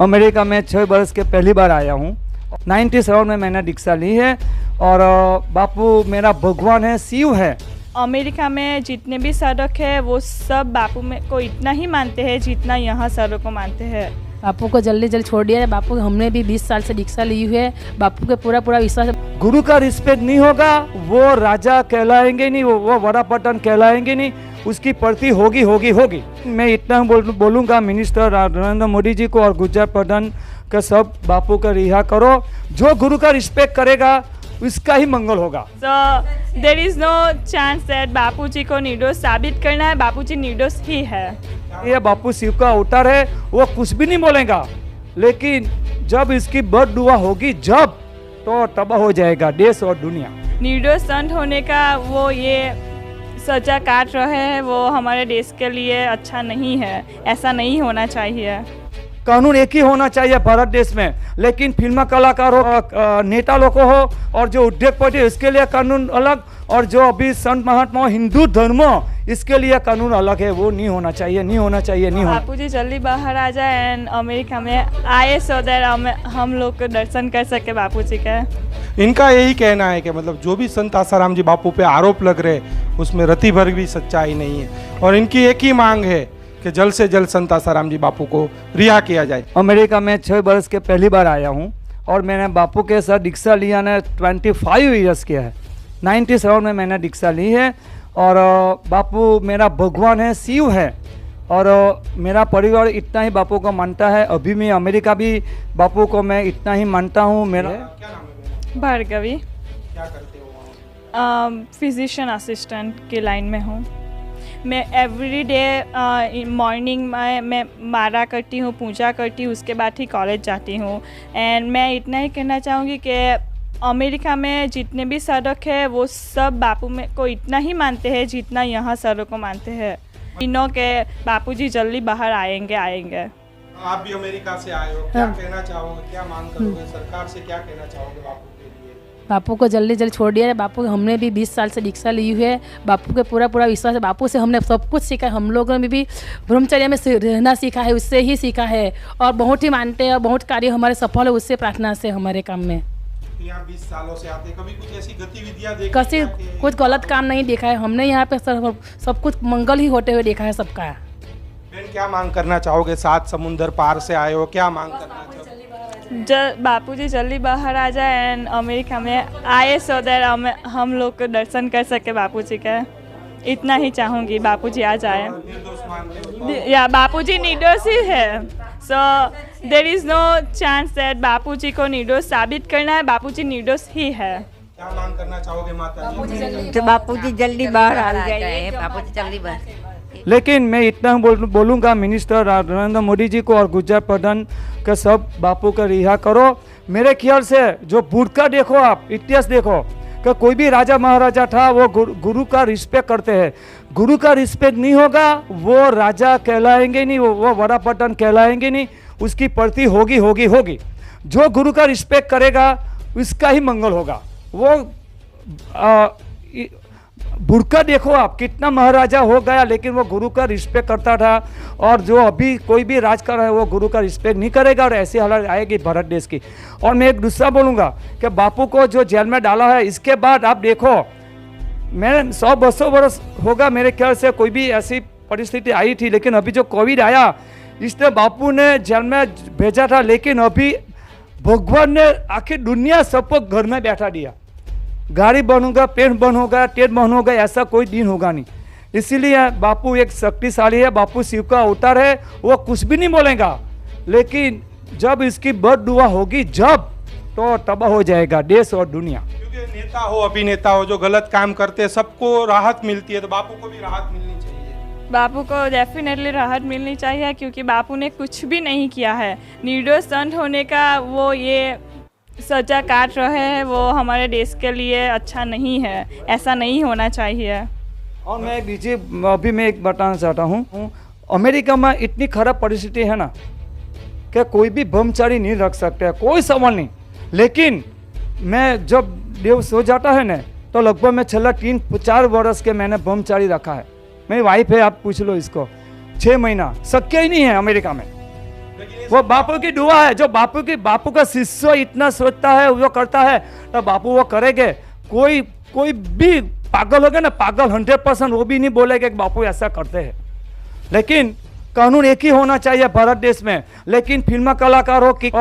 America में 6 वर्ष के पहली बार आया हूँ। 97 में मैंने दीक्षा ली है और बापू मेरा भगवान है, शिव है। अमेरिका में जितने भी सड़क है वो सब बापू में को इतना ही मानते हैं जितना यहाँ सड़क को मानते हैं। बापू को जल्दी जल्दी छोड़ दिया है। बापू हमने भी 20 साल से दीक्षा ली हुई है। बापू के पूरा विश्वास है। गुरु का रिस्पेक्ट नहीं होगा वो राजा कहलाएंगे नहीं, वो बड़ा पटन कहलाएंगे नहीं, उसकी प्रति होगी। मैं इतना बोलूँगा मिनिस्टर नरेंद्र मोदी जी को और गुजरात प्रधान का सब बापू का रिहा करो। जो गुरु का रिस्पेक्ट करेगा उसका ही मंगल होगा। So there is no chance that बापू जी को निर्दोष साबित करना है। बापू जी निर्दोष ही है। ये बापू शिव का अवतार है, वो कुछ भी नहीं बोलेगा, लेकिन जब इसकी बद दुआ होगी जब तो तबाह हो जाएगा देश और दुनिया। निर्दोष संत होने का वो ये सजा काट रहे हैं, वो हमारे देश के लिए अच्छा नहीं है। ऐसा नहीं होना चाहिए। कानून एक ही होना चाहिए भारत देश में, लेकिन फिल्म कलाकार हो, नेता लोग हो और जो उद्योगपति इसके लिए कानून अलग, और जो अभी संत महात्मा हिंदू धर्म इसके लिए कानून अलग है। वो नहीं होना चाहिए। बापू जी जल्दी बाहर आ जाए एंड अमेरिका में आए सो दैट हम लोग को दर्शन कर सके बापू जी का। इनका यही कहना है कि मतलब जो भी संत आसाराम जी बापू पे आरोप लग रहे उसमें रत्ती भर भी सच्चाई नहीं है, और इनकी एक ही मांग है कि जल्द से जल्द संत आसाराम जी बापू को रिहा किया जाए। अमेरिका में 6 वर्ष के पहली बार आया हूँ और मैंने बापू के साथ दीक्षा लिया ने 25 ईयर्स किया है। 97 में मैंने दीक्षा ली है और बापू मेरा भगवान है, शिव है, और मेरा परिवार इतना ही बापू को मानता है। अभी मैं अमेरिका भी बापू को मैं इतना ही मानता हूँ। मेरा क्या नाम है? भार्गवी। क्या करते हो? फिजिशियन असिस्टेंट की लाइन में हूँ। मैं एवरी डे मॉर्निंग में मैं मारा करती हूँ, पूजा करती हूँ, उसके बाद ही कॉलेज जाती हूँ। एंड मैं इतना ही कहना चाहूँगी कि अमेरिका में जितने भी सड़क है वो सब बापू में को इतना ही मानते हैं जितना यहाँ सड़क को मानते हैं। इन्हों के बापू जी जल्दी बाहर आएंगे। आप भी अमेरिका से आए हो, क्या कहना चाहोगे, क्या मांग करोगे सरकार से, क्या कहना चाहोगे बापू के लिए? बापू को जल्दी जल्दी छोड़ दिया है। बापू हमने भी 20 साल से दीक्षा ली हुई है। बापू के पूरा विश्वास है। बापू से हमने सब कुछ सीखा है। हम लोगों ने भी ब्रह्मचर्य में रहना सीखा है, उससे ही सीखा है, और बहुत ही मानते हैं। बहुत कार्य हमारे सफल है उससे, प्रार्थना से हमारे काम में। यहाँ 20 सालों से आते, कभी कुछ ऐसी गतिविधियाँ कभी कुछ गलत काम नहीं देखा है हमने। यहाँ पे सब कुछ मंगल ही होते हुए देखा है सबका। बहन क्या मांग करना चाहोगे? 7 समुंदर पार से आए हो, क्या मांग करना चाहोगे? बापू जी जल्दी बाहर आ जाए एंड अमेरिका में आए सो दैट हम लोग को दर्शन कर सके बापू जी का। इतना ही चाहूँगी, बापू जी आ जाए। या बापू जी निर्दोष ही है। So there is no chance that Bapu ji को निर्दोष साबित करना है। बापू जी निर्दोष ही है। क्या मांग करना चाहोगे माता जी? तो बापू जी जल्दी बाहर आ जाए। बापू जी जल्दी बाहर। लेकिन मैं इतना बोलूँगा मिनिस्टर नरेंद्र मोदी जी को और गुजरात प्रधान का सब बापू का रिहा करो। मेरे ख्याल से जो बुर्का देखो, आप इतिहास देखो कि कोई भी राजा महाराजा था वो गुरु का रिस्पेक्ट करते हैं। गुरु का रिस्पेक्ट नहीं होगा वो राजा कहलाएंगे नहीं, वो बड़ा पटन कहलाएंगे नहीं, उसकी प्रति होगी। जो गुरु का रिस्पेक्ट करेगा उसका ही मंगल होगा। वो बुर्का देखो आप, कितना महाराजा हो गया लेकिन वो गुरु का रिस्पेक्ट करता था, और जो अभी कोई भी राज कर रहा है वो गुरु का रिस्पेक्ट नहीं करेगा, और ऐसी हालत आएगी भारत देश की। और मैं एक दूसरा बोलूँगा कि बापू को जो जेल में डाला है इसके बाद आप देखो, मैं 100-200 वर्ष होगा मेरे ख्याल से कोई भी ऐसी परिस्थिति आई थी, लेकिन अभी जो कोविड आया इसने बापू ने जेल में भेजा था, लेकिन अभी भगवान ने आखिर दुनिया सबको घर में बैठा दिया। गाड़ी बंद होगा, पेन बंद होगा, टेट बंद होगा, ऐसा कोई दिन होगा नहीं। इसीलिए बापू एक शक्तिशाली है। बापू शिव का अवतार है, वो कुछ भी नहीं बोलेगा, लेकिन जब इसकी बद दुआ होगी जब तो तबाह हो जाएगा देश और दुनिया। क्योंकि नेता हो, अभिनेता हो, जो गलत काम करते हैं सबको राहत मिलती है, तो बापू को भी राहत मिलनी चाहिए। बापू को डेफिनेटली राहत मिलनी चाहिए, क्योंकि बापू ने कुछ भी नहीं किया है। निर्दोष संत होने का वो ये सजा काट रहे हैं, वो हमारे देश के लिए अच्छा नहीं है। ऐसा नहीं होना चाहिए। और मैं अभी मैं एक बताना चाहता हूँ, अमेरिका में इतनी खराब परिस्थिति है ना कि कोई भी ब्रह्मचारी नहीं रख सकते, कोई सवाल नहीं। लेकिन मैं जब देव सो जाता है ना तो लगभग मैं छला 3-4 वर्ष के मैंने ब्रह्मचारी रखा है। मेरी वाइफ है, आप पूछ लो इसको। 6 महीना शक्य ही नहीं है अमेरिका में। लेकिन वो बापू की दुआ है। जो बापू का शिष्य इतना सोचता है, वो करता है, तो बापू वो करेंगे। कोई भी पागल होगा ना, पागल 100%, वो भी नहीं बोलेगा कि बापू ऐसा करते हैं। लेकिन कानून एक ही होना चाहिए भारत देश में। लेकिन फिल्म कलाकार हो कि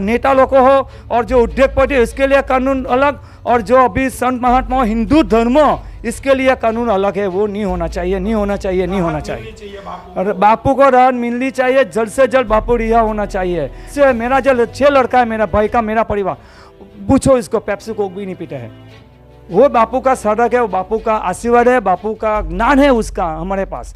नेता लोग हो और जो उद्योगपति, इसके लिए कानून अलग, और जो अभी संत महात्मा हिंदू धर्म, इसके लिए कानून अलग है। वो नहीं होना चाहिए, नहीं होना चाहिए, नहीं होना चाहिए। और बापू को राहत मिलनी चाहिए, जल्द से जल्द बापू रिहा होना चाहिए। से मेरा जो 6 लड़का है, मेरा भाई का, मेरा परिवार, पूछो इसको, पेप्सी को भी नहीं पीता है। वो बापू का सड़क है, वो बापू का आशीर्वाद है, बापू का ज्ञान है उसका हमारे पास।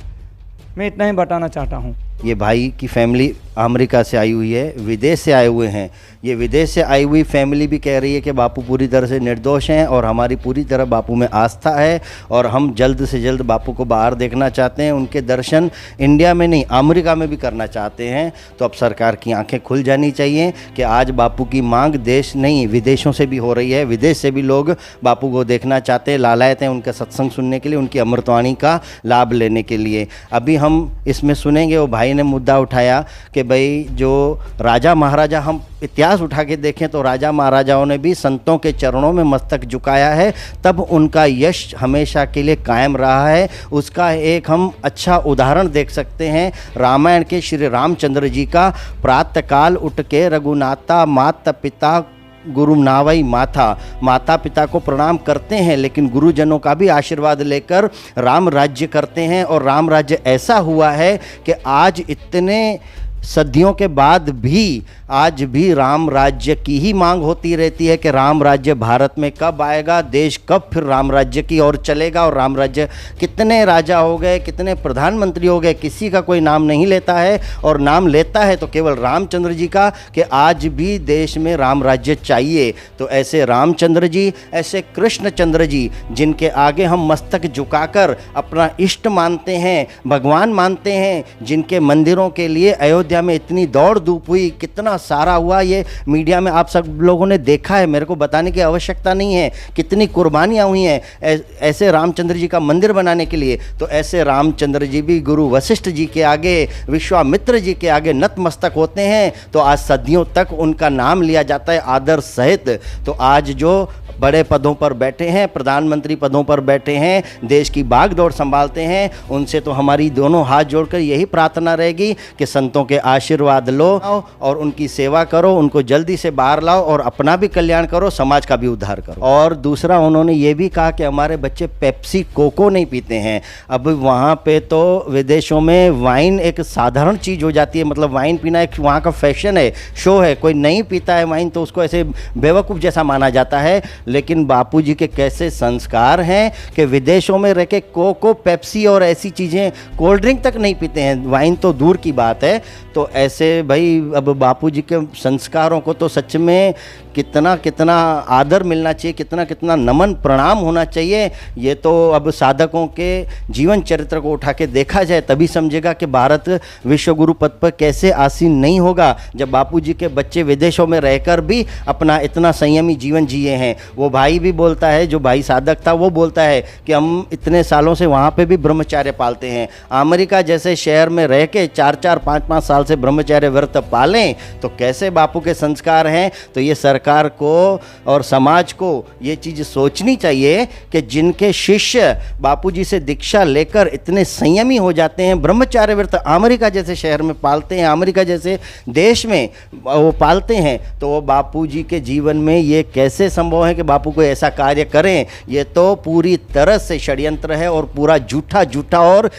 मैं इतना ही बताना चाहता हूँ। ये भाई की फैमिली अमेरिका से आई हुई है, विदेश से आए हुए हैं। ये विदेश से आई हुई फैमिली भी कह रही है कि बापू पूरी तरह से निर्दोष हैं और हमारी पूरी तरह बापू में आस्था है और हम जल्द से जल्द बापू को बाहर देखना चाहते हैं। उनके दर्शन इंडिया में नहीं, अमेरिका में भी करना चाहते हैं। तो अब सरकार की आंखें खुल जानी चाहिए कि आज बापू की मांग देश नहीं, विदेशों से भी हो रही है। विदेश से भी लोग बापू को देखना चाहते हैं, लालायत हैं उनका सत्संग सुनने के लिए, उनकी अमृतवाणी का लाभ लेने के लिए। अभी हम इसमें सुनेंगे, वो भाई ने मुद्दा उठाया कि भाई जो राजा महाराजा, हम इतिहास उठा के देखें तो राजा महाराजाओं ने भी संतों के चरणों में मस्तक झुकाया है, तब उनका यश हमेशा के लिए कायम रहा है। उसका एक हम अच्छा उदाहरण देख सकते हैं रामायण के श्री रामचंद्र जी का। प्रातःकाल उठ के रघुनाथा माता पिता गुरु नावई माता पिता को प्रणाम करते हैं, लेकिन गुरुजनों का भी आशीर्वाद लेकर राम राज्य करते हैं। और राम राज्य ऐसा हुआ है कि आज इतने सदियों के बाद भी आज भी राम राज्य की ही मांग होती रहती है कि राम राज्य भारत में कब आएगा, देश कब फिर राम राज्य की ओर चलेगा। और राम राज्य, कितने राजा हो गए, कितने प्रधानमंत्री हो गए, किसी का कोई नाम नहीं लेता है, और नाम लेता है तो केवल रामचंद्र जी का, कि आज भी देश में राम राज्य चाहिए। तो ऐसे रामचंद्र जी, ऐसे कृष्णचंद्र जी, जिनके आगे हम मस्तक झुकाकर अपना इष्ट मानते हैं, भगवान मानते हैं, जिनके मंदिरों के लिए अयोध्या में इतनी दौड़ धूप हुई, कितना सारा हुआ, ये मीडिया में आप सब लोगों ने देखा है, मेरे को बताने की आवश्यकता नहीं है, कितनी कुर्बानियां हुई हैं ऐसे रामचंद्र जी का मंदिर बनाने के लिए। तो ऐसे रामचंद्र जी भी गुरु वशिष्ठ जी के आगे, विश्वामित्र जी के आगे नतमस्तक होते हैं। तो आज सदियों तक उनका नाम लिया जाता है आदर सहित। तो आज जो बड़े पदों पर बैठे हैं, प्रधानमंत्री पदों पर बैठे हैं, देश की बागडोर संभालते हैं, उनसे तो हमारी दोनों हाथ जोड़कर यही प्रार्थना रहेगी कि संतों के आशीर्वाद लो और उनकी सेवा करो, उनको जल्दी से बाहर लाओ और अपना भी कल्याण करो, समाज का भी उद्धार करो। और दूसरा उन्होंने ये भी कहा कि हमारे बच्चे पेप्सी कोको नहीं पीते हैं। अब वहाँ पे तो विदेशों में वाइन एक साधारण चीज़ हो जाती है, मतलब वाइन पीना एक वहाँ का फैशन है, शो है। कोई नहीं पीता है वाइन तो उसको ऐसे बेवकूफ़ जैसा माना जाता है। लेकिन बापूजी के कैसे संस्कार हैं कि विदेशों में रह के कोको, पेप्सी और ऐसी चीज़ें, कोल्ड ड्रिंक तक नहीं पीते हैं, वाइन तो दूर की बात है। तो ऐसे भाई अब बापूजी के संस्कारों को तो सच में कितना कितना आदर मिलना चाहिए, कितना कितना नमन प्रणाम होना चाहिए। ये तो अब साधकों के जीवन चरित्र को उठा के देखा जाए तभी समझेगा कि भारत विश्व गुरु पद पर कैसे आसीन नहीं होगा, जब बापूजी के बच्चे विदेशों में रहकर भी अपना इतना संयमी जीवन जिए हैं। वो भाई भी बोलता है, जो भाई साधक था वो बोलता है कि हम इतने सालों से वहाँ पे भी ब्रह्मचर्य पालते हैं। अमेरिका जैसे शहर में रह के 4-4, 5-5 साल से ब्रह्मचर्य व्रत पालें तो कैसे बापू के संस्कार हैं। तो ये सरकार को और समाज को ये चीज़ सोचनी चाहिए कि जिनके शिष्य बापूजी से दीक्षा लेकर इतने संयमी हो जाते हैं, ब्रह्मचर्य व्रत अमेरिका जैसे शहर में पालते हैं, अमेरिका जैसे देश में वो पालते हैं, तो वो बापूजी के जीवन में ये कैसे संभव है कि बापू को ऐसा कार्य करें। ये तो पूरी तरह से षड्यंत्र है और पूरा झूठा और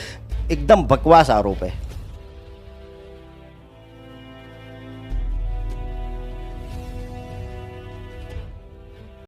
एकदम बकवास आरोप है।